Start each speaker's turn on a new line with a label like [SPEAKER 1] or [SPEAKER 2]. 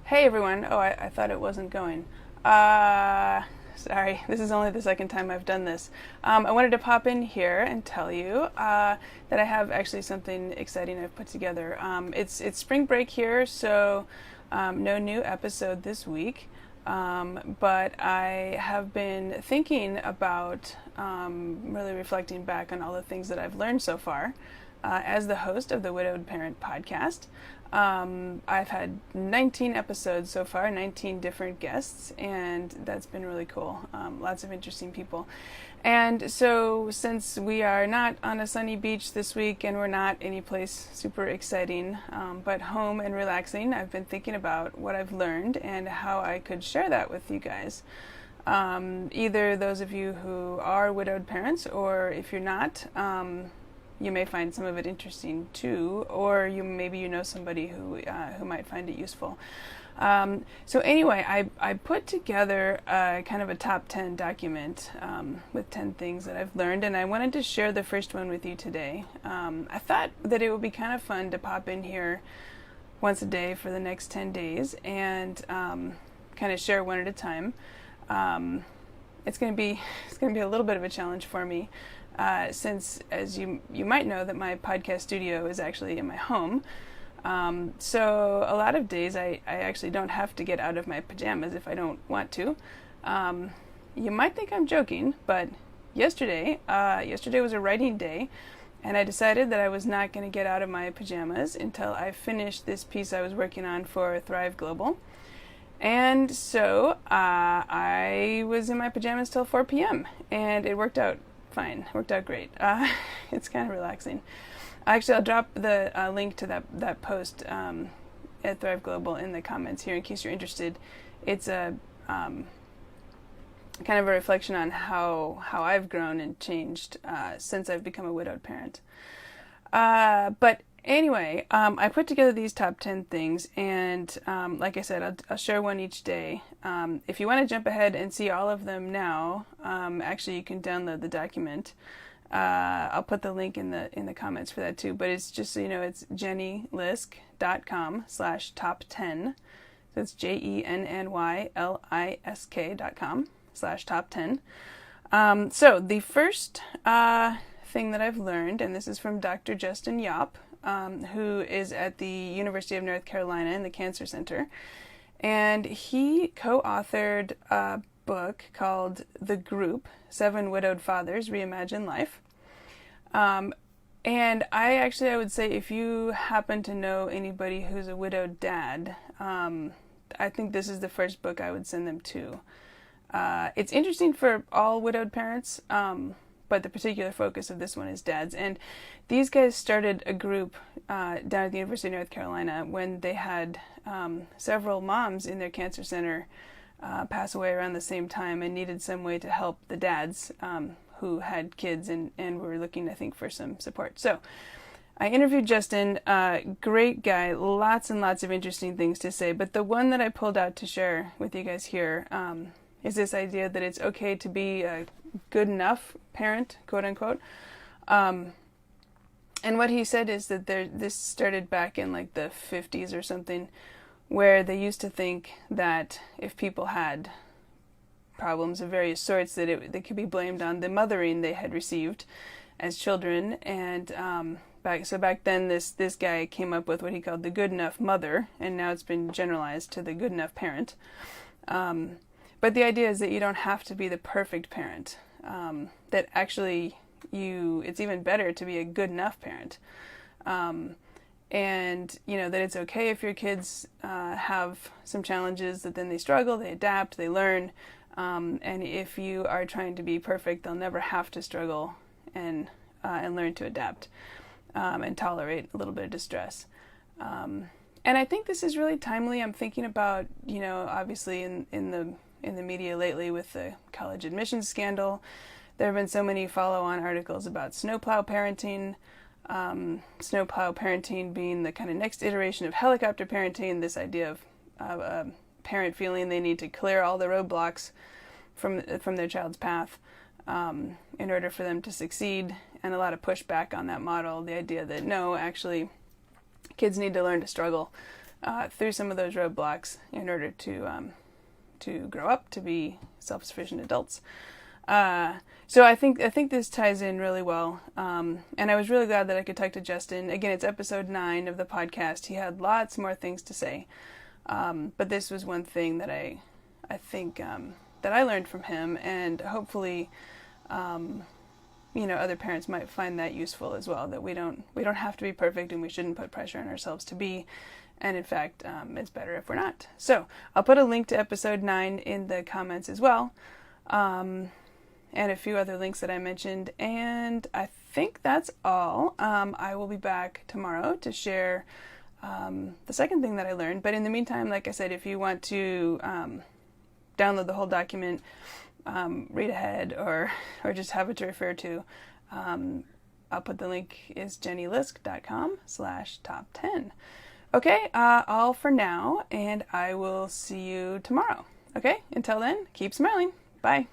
[SPEAKER 1] Hey everyone. Oh, I thought it wasn't going. Sorry, this is only the second time I've done this. I wanted to pop in here and tell you that I have actually something exciting I've put together. It's spring break here, so no new episode this week. But I have been thinking about really reflecting back on all the things that I've learned so far as the host of the Widowed Parent podcast. I've had 19 episodes so far, 19 different guests, and that's been really cool. Lots of interesting people. And so, since we are not on a sunny beach this week and we're not anyplace super exciting, but home and relaxing, I've been thinking about what I've learned and how I could share that with you guys. Either those of you who are widowed parents, or if you're not, you may find some of it interesting too, or maybe you know somebody who might find it useful. So anyway, I put together kind of a top 10 document with 10 things that I've learned, and I wanted to share the first one with you today. I thought that it would be kind of fun to pop in here once a day for the next 10 days and kind of share one at a time. It's going to be a little bit of a challenge for me. Since, as you might know, that my podcast studio is actually in my home. So a lot of days I actually don't have to get out of my pajamas if I don't want to. You might think I'm joking, but yesterday was a writing day, and I decided that I was not going to get out of my pajamas until I finished this piece I was working on for Thrive Global. And so I was in my pajamas till 4 p.m., and it worked out fine. Worked out great. It's kind of relaxing. Actually, I'll drop the link to that post at Thrive Global in the comments here in case you're interested. It's a kind of a reflection on how I've grown and changed since I've become a widowed parent. But anyway, I put together these top 10 things, and like I said, I'll share one each day. If you want to jump ahead and see all of them now, actually you can download the document. I'll put the link in the comments for that too. But it's just so you know, it's jennylisk.com/top10. So it's JENNYLISK.com/top10. So the first thing that I've learned, and this is from Dr. Justin Yopp, who is at the University of North Carolina in the Cancer Center. And he co-authored a book called The Group, 7 Widowed Fathers Reimagine Life. And I would say if you happen to know anybody who's a widowed dad, I think this is the first book I would send them to. It's interesting for all widowed parents, but the particular focus of this one is dads. And these guys started a group down at the University of North Carolina when they had several moms in their cancer center pass away around the same time and needed some way to help the dads who had kids and were looking, I think, for some support. So I interviewed Justin, great guy, lots and lots of interesting things to say. But the one that I pulled out to share with you guys here is this idea that it's okay to be a good enough parent, quote unquote. And what he said is that this started back in like the 50s or something, where they used to think that if people had problems of various sorts, that they could be blamed on the mothering they had received as children. And back then, this guy came up with what he called the good enough mother, and now it's been generalized to the good enough parent. But the idea is that you don't have to be the perfect parent. That actually it's even better to be a good enough parent. And that it's okay if your kids have some challenges, that then they struggle, they adapt, they learn. And if you are trying to be perfect, they'll never have to struggle and learn to adapt and tolerate a little bit of distress. And I think this is really timely. I'm thinking about, obviously in the media lately with the college admissions scandal, there have been so many follow-on articles about snowplow parenting. Snowplow parenting being the kind of next iteration of helicopter parenting, this idea of a parent feeling they need to clear all the roadblocks from their child's path in order for them to succeed, and a lot of pushback on that model, the idea that no, actually, kids need to learn to struggle through some of those roadblocks in order to grow up to be self-sufficient adults. So I think this ties in really well, and I was really glad that I could talk to Justin. Again, it's episode 9 of the podcast. He had lots more things to say, but this was one thing that I think that I learned from him, and hopefully, other parents might find that useful as well. That we don't have to be perfect, and we shouldn't put pressure on ourselves to be. And in fact, it's better if we're not. So I'll put a link to episode 9 in the comments as well. And a few other links that I mentioned. And I think that's all. I will be back tomorrow to share the second thing that I learned. But in the meantime, like I said, if you want to download the whole document, read ahead, or just have it to refer to, I'll put the link is jennylisk.com/top10. Okay, all for now, and I will see you tomorrow. Okay, until then, keep smiling. Bye.